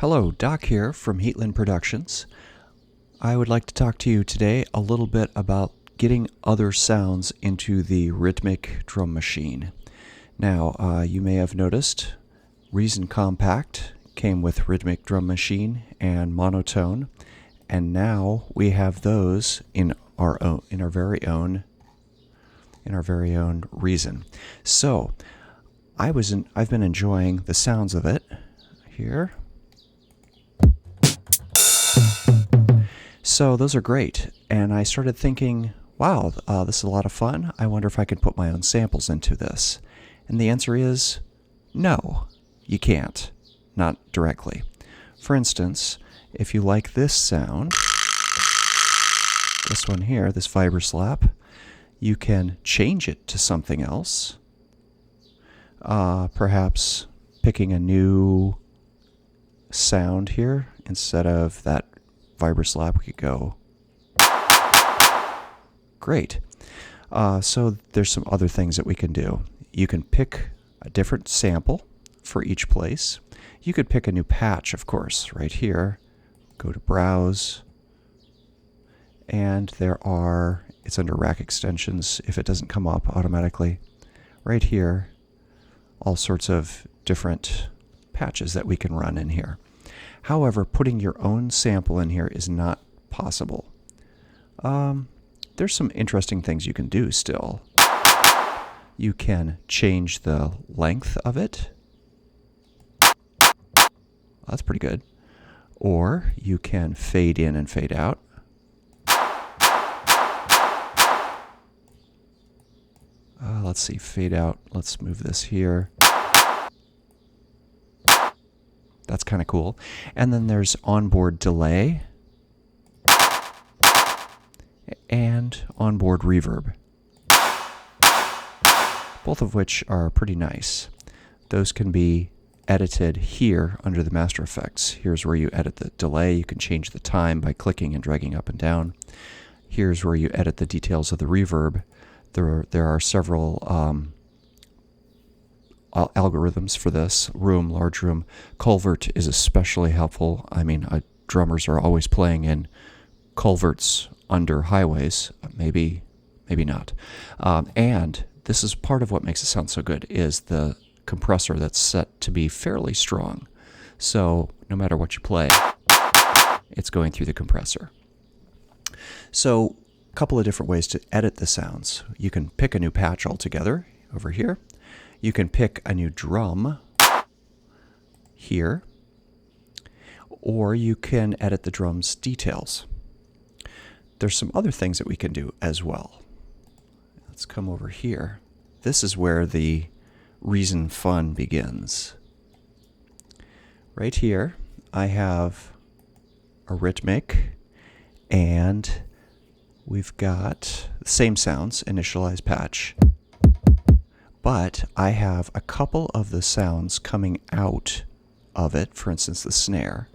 Hello, Doc here from Heetland Productions. I would like to talk to you today a little bit about getting other sounds into the Rytmik drum machine. Now, you may have noticed Reason Compact came with Rytmik drum machine and monotone, and now we have those in our very own Reason. So, I've been enjoying the sounds of it here. So those are great, and I started thinking, wow, this is a lot of fun. I wonder if I could put my own samples into this. And the answer is no, you can't, not directly. For instance, if you like this sound, this one here, this vibra slap, you can change it to something else. Perhaps picking a new sound here instead of that vibra slap, we could go. Great. So there's some other things that we can do. You can pick a different sample for each place. You could pick a new patch, of course, right here. Go to Browse. And it's under Rack Extensions if it doesn't come up automatically. Right here, all sorts of different patches that we can run in here. However, putting your own sample in here is not possible. There's some interesting things you can do still. You can change the length of it. That's pretty good. Or you can fade in and fade out. Let's see, fade out. Let's move this here. That's kind of cool. And then there's onboard delay and onboard reverb, both of which are pretty nice. Those can be edited here under the master effects. Here's where you edit the delay. You can change the time by clicking and dragging up and down. Here's where you edit the details of the reverb. There are several algorithms for this. Room, large room. Culvert is especially helpful. I mean, drummers are always playing in culverts under highways. Maybe not. And this is part of what makes it sound so good, is the compressor that's set to be fairly strong. So no matter what you play, it's going through the compressor. So a couple of different ways to edit the sounds. You can pick a new patch altogether over here. You can pick a new drum here, or you can edit the drum's details. There's some other things that we can do as well. Let's come over here. This is where the Reason fun begins. Right here, I have a Rytmik, and we've got the same sounds, initialize patch. But I have a couple of the sounds coming out of it. For instance, the snare.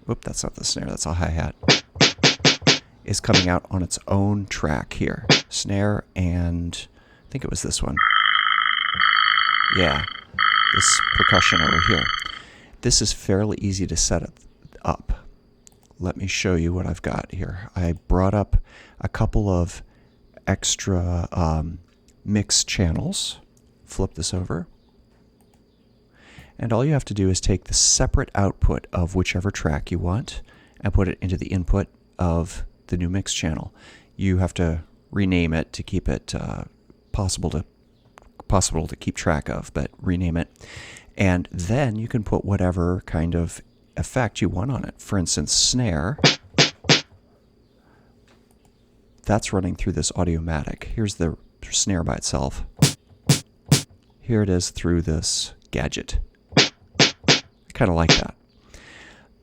Whoop, that's not the snare, that's a hi-hat. Is coming out on its own track here. Snare and I think it was this one. Yeah, this percussion over here. This is fairly easy to set it up. Let me show you what I've got here. I brought up a couple of extra mix channels. Flip this over. And all you have to do is take the separate output of whichever track you want and put it into the input of the new mix channel. You have to rename it to keep it possible to keep track of, but rename it. And then you can put whatever kind of effect you want on it. For instance, snare. That's running through this Audiomatic. Here's the snare by itself. Here it is through this gadget. I kind of like that.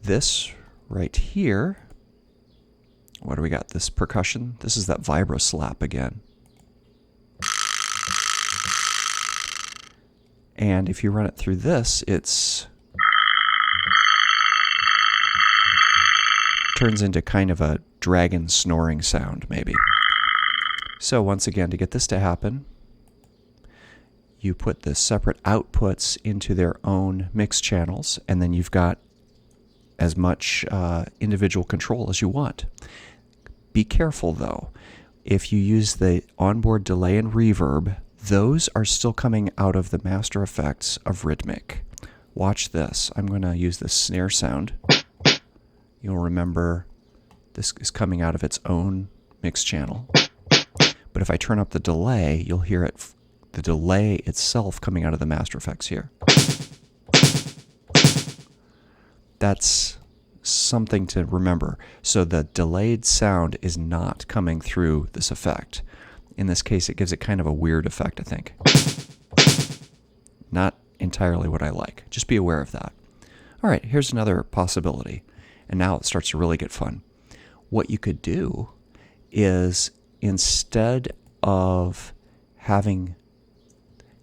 This right here, what do we got? This percussion. This is that vibra slap again. And if you run it through this, it's turns into kind of a dragon snoring sound, maybe. So once again, to get this to happen, you put the separate outputs into their own mix channels, and then you've got as much individual control as you want. Be careful though. If you use the onboard delay and reverb, those are still coming out of the master effects of Rytmik. Watch this. I'm going to use the snare sound. You'll remember this is coming out of its own mix channel. But if I turn up the delay, you'll hear it, the delay itself coming out of the master effects here. That's something to remember. So the delayed sound is not coming through this effect. In this case, it gives it kind of a weird effect, I think. Not entirely what I like. Just be aware of that. All right, here's another possibility. And now it starts to really get fun. What you could do is, instead of having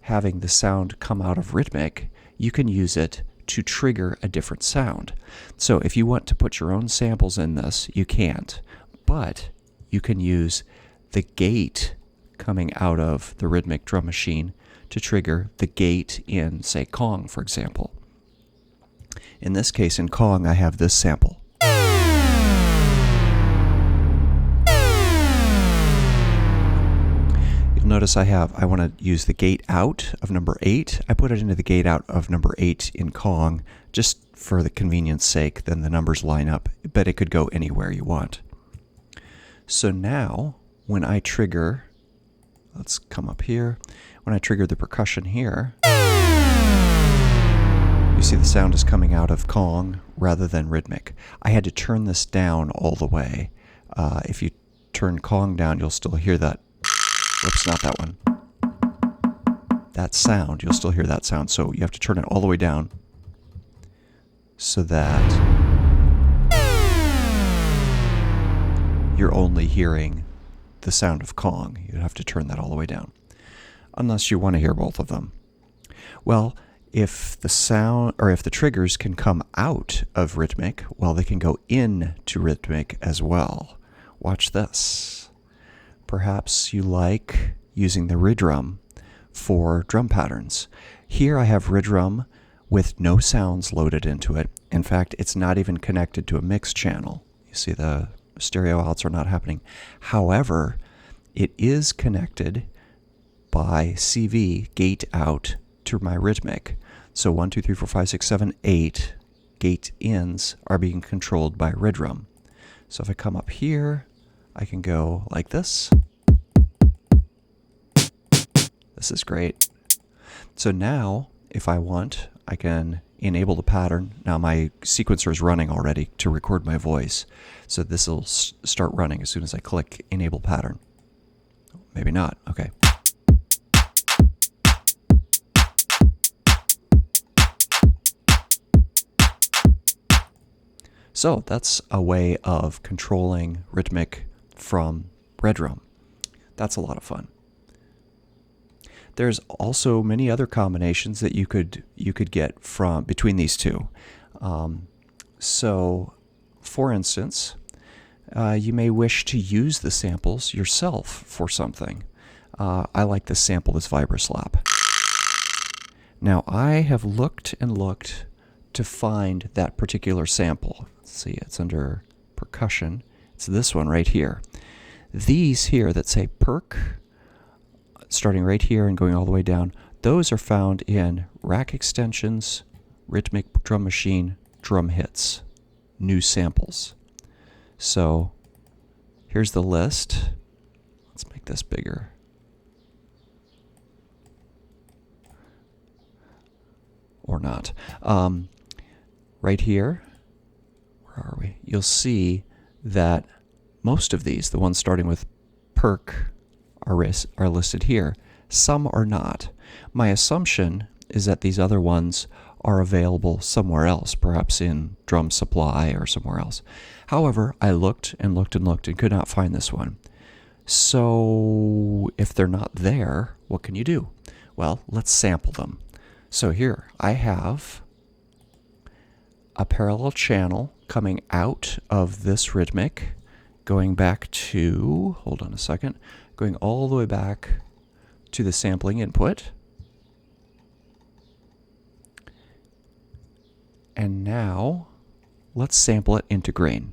the sound come out of Rytmik, you can use it to trigger a different sound. So if you want to put your own samples in this, you can't. But you can use the gate coming out of the Rytmik drum machine to trigger the gate in, say, Kong, for example. In this case, in Kong, I have this sample. Notice I want to use the gate out of number 8. I put it into the gate out of number 8 in Kong just for the convenience sake, then the numbers line up, but it could go anywhere you want. So now when I trigger, let's come up here, when I trigger the percussion here, you see the sound is coming out of Kong rather than Rytmik. I had to turn this down all the way. If you turn Kong down, you'll still hear that. Whoops, not that one. That sound, you'll still hear that sound. So you have to turn it all the way down so that you're only hearing the sound of Kong. You have to turn that all the way down, unless you want to hear both of them. Well, if the sound, or if the triggers can come out of Rytmik, well, they can go in to Rytmik as well. Watch this. Perhaps you like using the Rydrum for drum patterns. Here I have Rydrum with no sounds loaded into it. In fact, it's not even connected to a mix channel. You see the stereo outs are not happening. However, it is connected by CV gate out to my Rytmik. So 1, 2, 3, 4, 5, 6, 7, 8 gate ins are being controlled by Rydrum. So if I come up here, I can go like this. This is great. So now, if I want, I can enable the pattern. Now my sequencer is running already to record my voice. So this will start running as soon as I click enable pattern. Maybe not. Okay. So that's a way of controlling Rytmik from Rydrum. That's a lot of fun. There's also many other combinations that you could get from between these two. So, for instance, you may wish to use the samples yourself for something. I like this sample, this Vibroslap. Now, I have looked and looked to find that particular sample. Let's see, it's under percussion. It's this one right here. These here that say perk, starting right here and going all the way down, those are found in Rack Extensions, Rytmik Drum Machine, Drum Hits, new samples. So here's the list. Let's make this bigger. Or not. Right here, where are we? You'll see that most of these, the ones starting with perk, are listed here. Some are not. My assumption is that these other ones are available somewhere else, perhaps in Drum Supply or somewhere else. However, I looked and looked and looked and could not find this one. So if they're not there, what can you do? Well, let's sample them. So here I have a parallel channel coming out of this Rytmik, going back to, hold on a second, going all the way back to the sampling input. And now let's sample it into grain.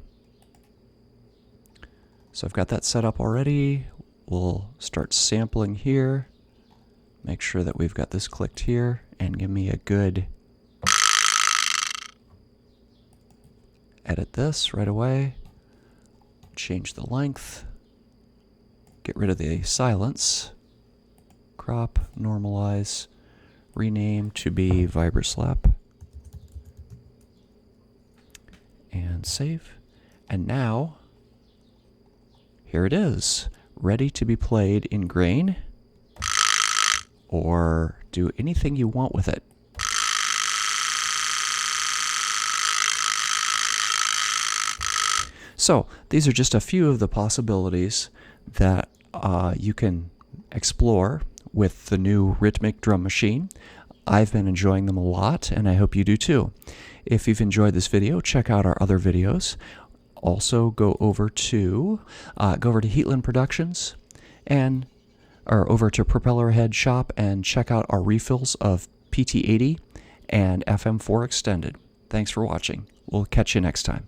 So I've got that set up already. We'll start sampling here. Make sure that we've got this clicked here and give me a good edit this right away. Change the length. Get rid of the silence. Crop, normalize, rename to be VibraSlap. And save. And now, here it is, ready to be played in grain or do anything you want with it. So these are just a few of the possibilities that you can explore with the new Rytmik drum machine. I've been enjoying them a lot, and I hope you do too. If you've enjoyed this video, check out our other videos. Also, go over to Heetland Productions or over to Propeller Head Shop and check out our refills of PT80 and FM4 Extended. Thanks for watching. We'll catch you next time.